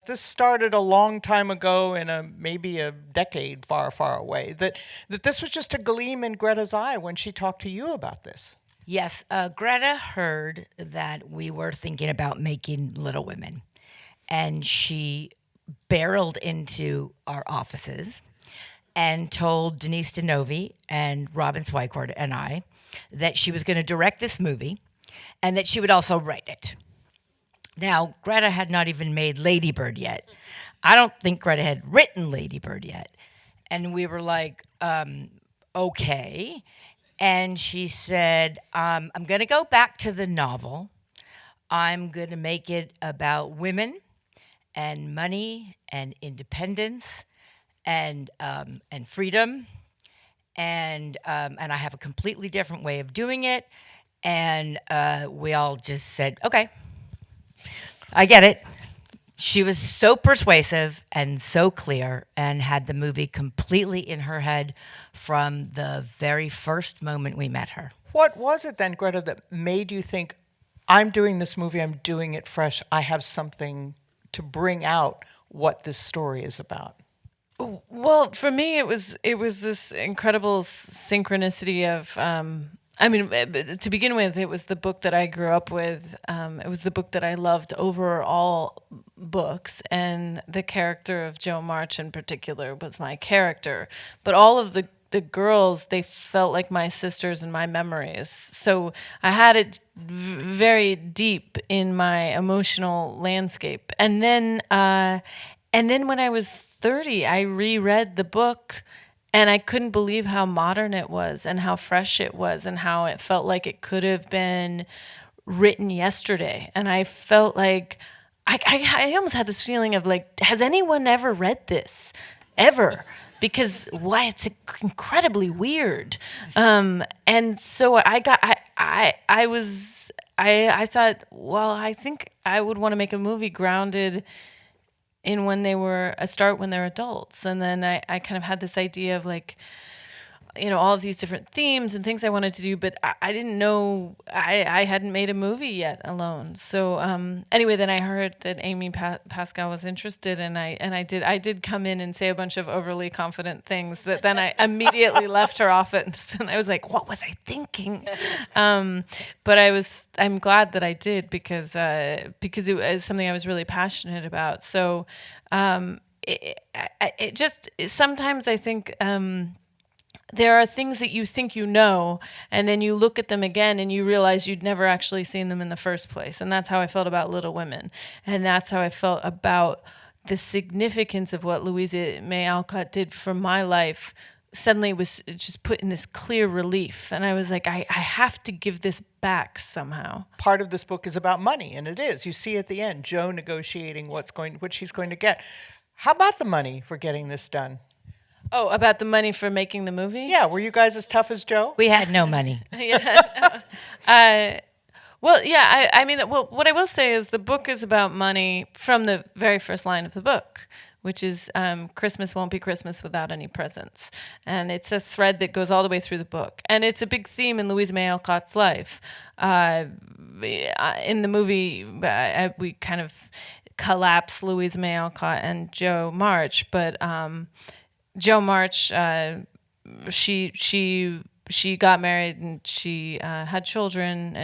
This started a long time ago in maybe a decade far, far away. That this was just a gleam in Greta's eye when she talked to you about this. Yes, Greta heard that we were thinking about making Little Women, and she barreled into our offices and told Denise Denovi and Robin Swicord and I that she was going to direct this movie and that she would also write it. Now, Greta had not even made Lady Bird yet. I don't think Greta had written Lady Bird yet. And we were like, okay. And she said, I'm going to go back to the novel. I'm going to make it about women and money and independence and freedom. And I have a completely different way of doing it. And we all just said, okay, I get it. She was so persuasive and so clear and had the movie completely in her head from the very first moment we met her. What was it then, Greta, that made you think, I'm doing this movie, I'm doing it fresh, I have something to bring out what this story is about? Well, for me, it was this incredible synchronicity of. To begin with, it was the book that I grew up with. It was the book that I loved over all books, and the character of Jo March in particular was my character. But all of the girls, they felt like my sisters and my memories. So I had it very deep in my emotional landscape. And then when I was 30, I reread the book. And I couldn't believe how modern it was and how fresh it was and how it felt like it could have been written yesterday. And I felt like I almost had this feeling of like, has anyone ever read this? Ever? Because why, it's incredibly weird. And so I thought, well, I think I would want to make a movie grounded in when they're adults. And then I kind of had this idea of like, all of these different themes and things I wanted to do, but I didn't know, I hadn't made a movie yet alone. So anyway, then I heard that Amy Pascal was interested, and I did come in and say a bunch of overly confident things that then I immediately left her office, and I was like, what was I thinking? But I'm glad that I did because it was something I was really passionate about. So it just sometimes I think. There are things that you think you know, and then you look at them again and you realize you'd never actually seen them in the first place. And that's how I felt about Little Women. And that's how I felt about the significance of what Louisa May Alcott did for my life. Suddenly was just put in this clear relief. And I was like, I have to give this back somehow. Part of this book is about money, and it is. You see at the end, Jo negotiating what she's going to get. How about the money for getting this done? Oh, about the money for making the movie? Yeah, were you guys as tough as Jo? We had no money. Yeah. What I will say is the book is about money from the very first line of the book, which is Christmas won't be Christmas without any presents. And it's a thread that goes all the way through the book. And it's a big theme in Louisa May Alcott's life. In the movie, we kind of collapse Louisa May Alcott and Jo March, but Jo March, she got married and she had children,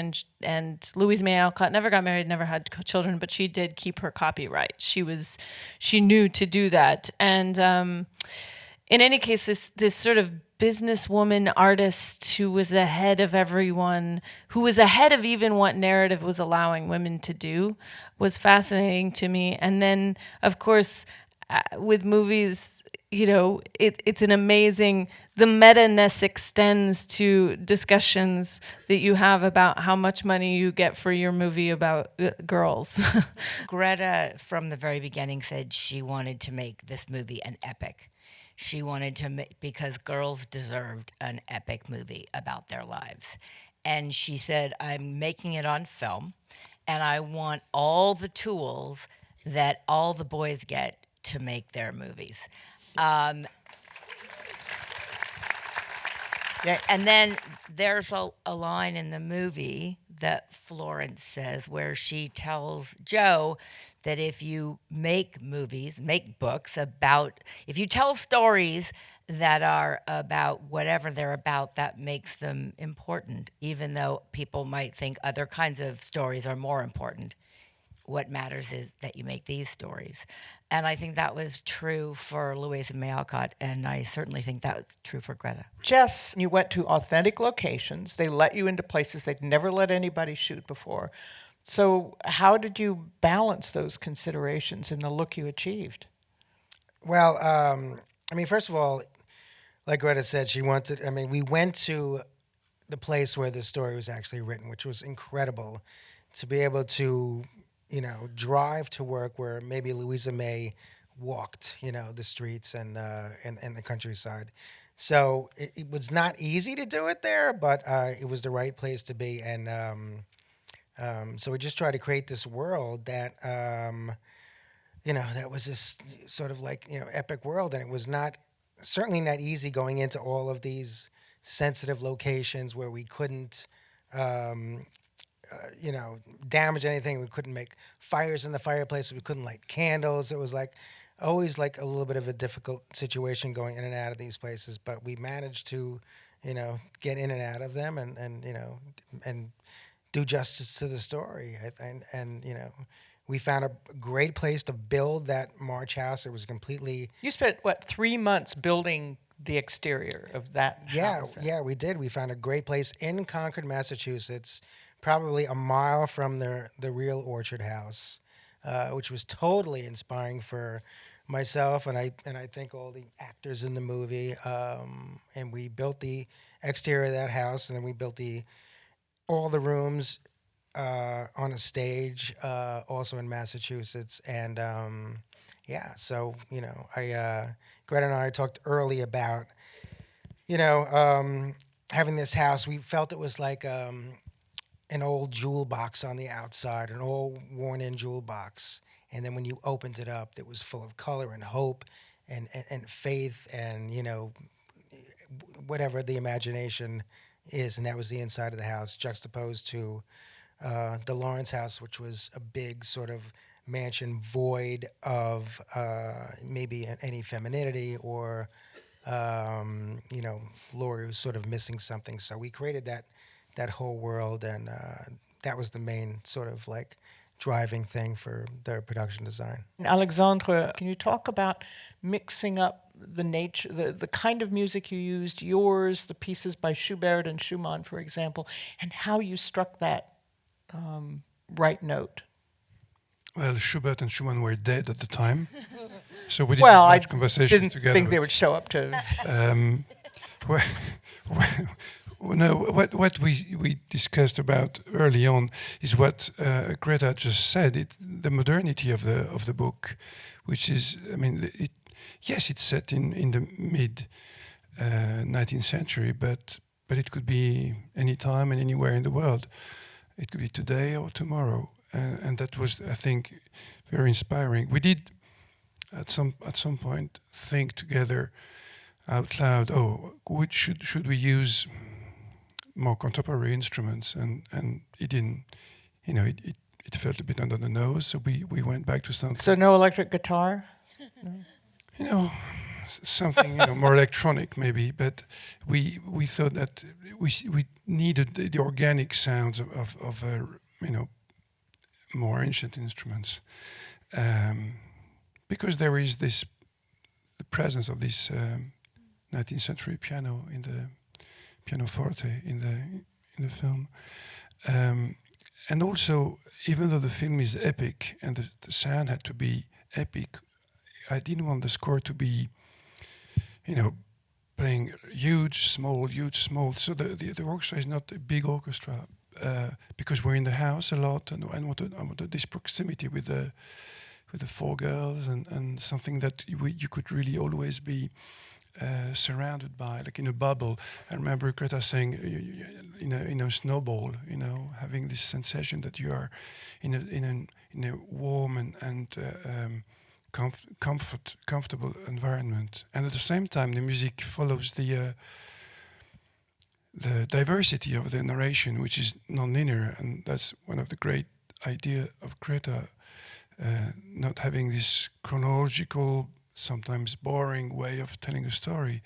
and Louisa May Alcott never got married, never had children, but she did keep her copyright. She knew to do that. And in any case, this sort of businesswoman artist who was ahead of everyone, who was ahead of even what narrative was allowing women to do, was fascinating to me. And then, of course, with movies, it's an amazing, the meta-ness extends to discussions that you have about how much money you get for your movie about girls. Greta, from the very beginning, said she wanted to make this movie an epic. She wanted to because girls deserved an epic movie about their lives. And she said, I'm making it on film, and I want all the tools that all the boys get to make their movies. Yeah. And then there's a line in the movie that Florence says where she tells Joe that if you make movies, make books about, if you tell stories that are about whatever they're about, that makes them important, even though people might think other kinds of stories are more important. What matters is that you make these stories. And I think that was true for Louise and May Alcott, and I certainly think that was true for Greta. Jess, you went to authentic locations. They let you into places they'd never let anybody shoot before. So, how did you balance those considerations in the look you achieved? Well, I mean, first of all, like Greta said, she wanted. I mean, we went to the place where the story was actually written, which was incredible. To be able to, drive to work where maybe Louisa May walked, the streets and the countryside. So it was not easy to do it there, but it was the right place to be. And so we just tried to create this world that, that was this sort of like, epic world. And it was certainly not easy going into all of these sensitive locations where we couldn't, damage anything. We couldn't make fires in the fireplace. We couldn't light candles. It was like always like a little bit of a difficult situation going in and out of these places. But we managed to, get in and out of them and do justice to the story. And we found a great place to build that March house. It was completely. You spent, 3 months building the exterior of that house? Yeah, we did. We found a great place in Concord, Massachusetts, probably a mile from the real Orchard House, which was totally inspiring for myself and I think all the actors in the movie. And we built the exterior of that house, and then we built all the rooms on a stage, also in Massachusetts. And so Greta and I talked early about having this house. We felt it was like an old jewel box on the outside, an old worn-in jewel box. And then when you opened it up, it was full of color and hope and faith and, whatever the imagination is. And that was the inside of the house, juxtaposed to the Lawrence house, which was a big sort of mansion void of maybe any femininity or, Laurie was sort of missing something. So we created that whole world, and that was the main sort of like driving thing for their production design. Alexandre, can you talk about mixing up the nature, the kind of music you used, yours, the pieces by Schubert and Schumann, for example, and how you struck that right note? Well, Schubert and Schumann were dead at the time, so we didn't have much conversation didn't together. think they would show up to. No, what we discussed about early on is what Greta just said. The modernity of the book, which is, I mean, it's set in the mid 19th century, but it could be any time and anywhere in the world. It could be today or tomorrow, and that was, I think, very inspiring. We did at some point think together out loud. Should we use more contemporary instruments, and it didn't, it felt a bit under the nose, so we went back to something. So no electric guitar? Something more electronic maybe, but we thought that we needed the organic sounds of more ancient instruments, because there is the presence of this 19th century piano in the pianoforte in the film, and also, even though the film is epic and the sound had to be epic, I didn't want the score to be, playing huge, small. So the orchestra is not a big orchestra, because we're in the house a lot, and I wanted this proximity with the four girls, and something that you could really always be surrounded by, like in a bubble. I remember Greta saying, in a snowball, having this sensation that you are in a warm and comfortable environment, and at the same time the music follows the the diversity of the narration, which is non-linear, and that's one of the great idea of Greta, not having this chronological, sometimes boring way of telling a story.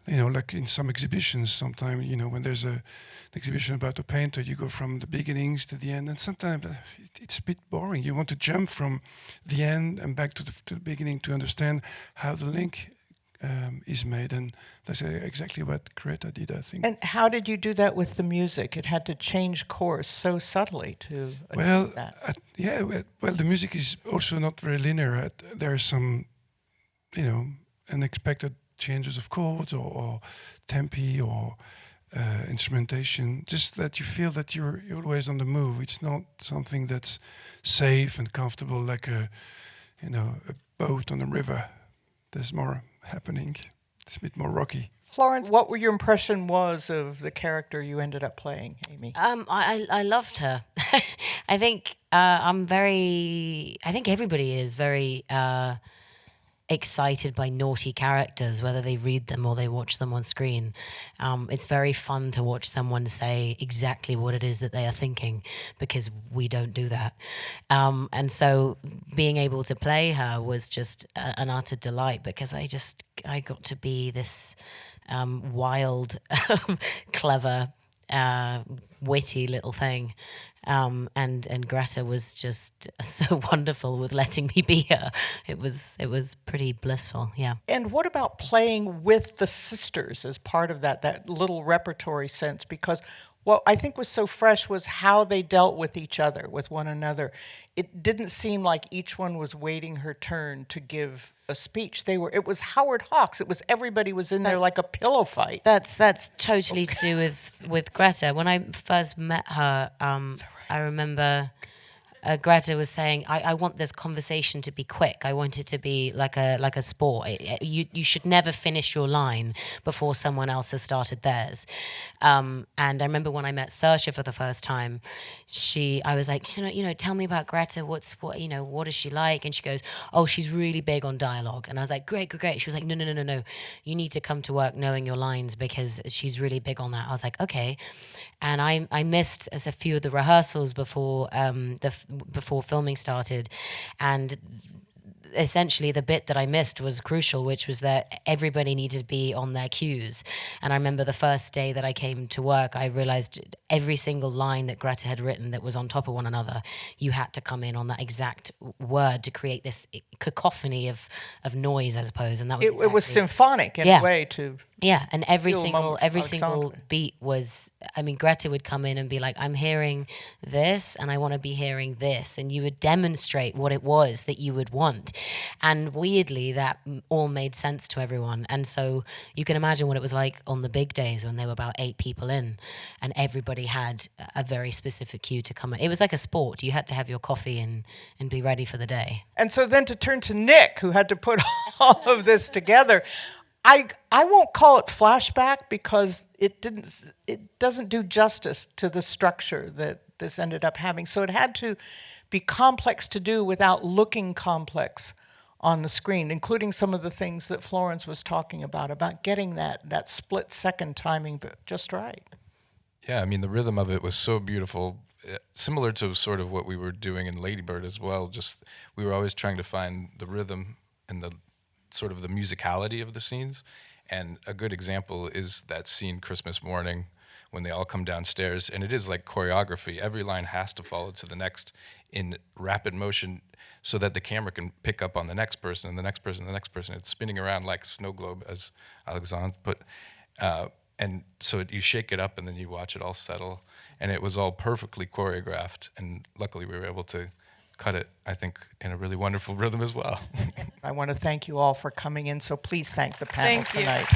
You know, like in some exhibitions, sometimes, you know, when there's an exhibition about a painter, you go from the beginnings to the end, and sometimes it's a bit boring. You want to jump from the end and back to the beginning to understand how the link is made, and that's exactly what Greta did, I think. And how did you do that with the music? It had to change course so subtly to achieve that. Well, the music is also not very linear. There are some, you know, unexpected changes of chords or tempi or instrumentation, just that you feel that you're always on the move. It's not something that's safe and comfortable like a boat on a river. There's more happening. It's a bit more rocky. Florence, what were your impression was of the character you ended up playing, Amy? I loved her. I think I think everybody is very excited by naughty characters, whether they read them or they watch them on screen. It's very fun to watch someone say exactly what it is that they are thinking, because we don't do that. And so being able to play her was just an utter delight, because I got to be this wild, clever, witty little thing. And Greta was just so wonderful with letting me be her. It was pretty blissful, yeah. And what about playing with the sisters as part of that little repertory sense? Because what I think was so fresh was how they dealt with each other, with one another. It didn't seem like each one was waiting her turn to give a speech. It was Howard Hawks. It was everybody was in there like a pillow fight. That's totally to do with Greta. When I first met her, I remember Greta was saying, I want this conversation to be quick. I want it to be like a sport. You should never finish your line before someone else has started theirs. And I remember when I met Saoirse for the first time, I was like, tell me about Greta. What is she like? And she goes, oh, she's really big on dialogue. And I was like, great. She was like, no. You need to come to work knowing your lines, because she's really big on that. I was like, okay. And I missed a few of the rehearsals before before filming started, and essentially the bit that I missed was crucial, which was that everybody needed to be on their cues. And I remember the first day that I came to work, I realized every single line that Greta had written that was on top of one another, you had to come in on that exact word to create this cacophony of noise, I suppose. And that was it was symphonic in a way to. Yeah, and every single Alexandre. beat was, I mean, Greta would come in and be like, I'm hearing this and I want to be hearing this. And you would demonstrate what it was that you would want. And weirdly, that all made sense to everyone. And so you can imagine what it was like on the big days when there were about 8 people in and everybody had a very specific cue to come in. It was like a sport. You had to have your coffee and be ready for the day. And so then to turn to Nick, who had to put all of this together, I won't call it flashback, because it doesn't do justice to the structure that this ended up having. So it had to be complex to do without looking complex on the screen, including some of the things that Florence was talking about getting that split second timing just right. Yeah, I mean, the rhythm of it was so beautiful, similar to sort of what we were doing in Lady Bird as well. Just we were always trying to find the rhythm and the sort of the musicality of the scenes. And a good example is that scene Christmas morning when they all come downstairs, and it is like choreography. Every line has to follow to the next in rapid motion so that the camera can pick up on the next person and the next person and the next person. It's spinning around like a snow globe, as Alexandre put. And so you shake it up and then you watch it all settle. And it was all perfectly choreographed. And luckily we were able to cut it, I think, in a really wonderful rhythm as well. I want to thank you all for coming in, so please thank the panel Thank you. tonight.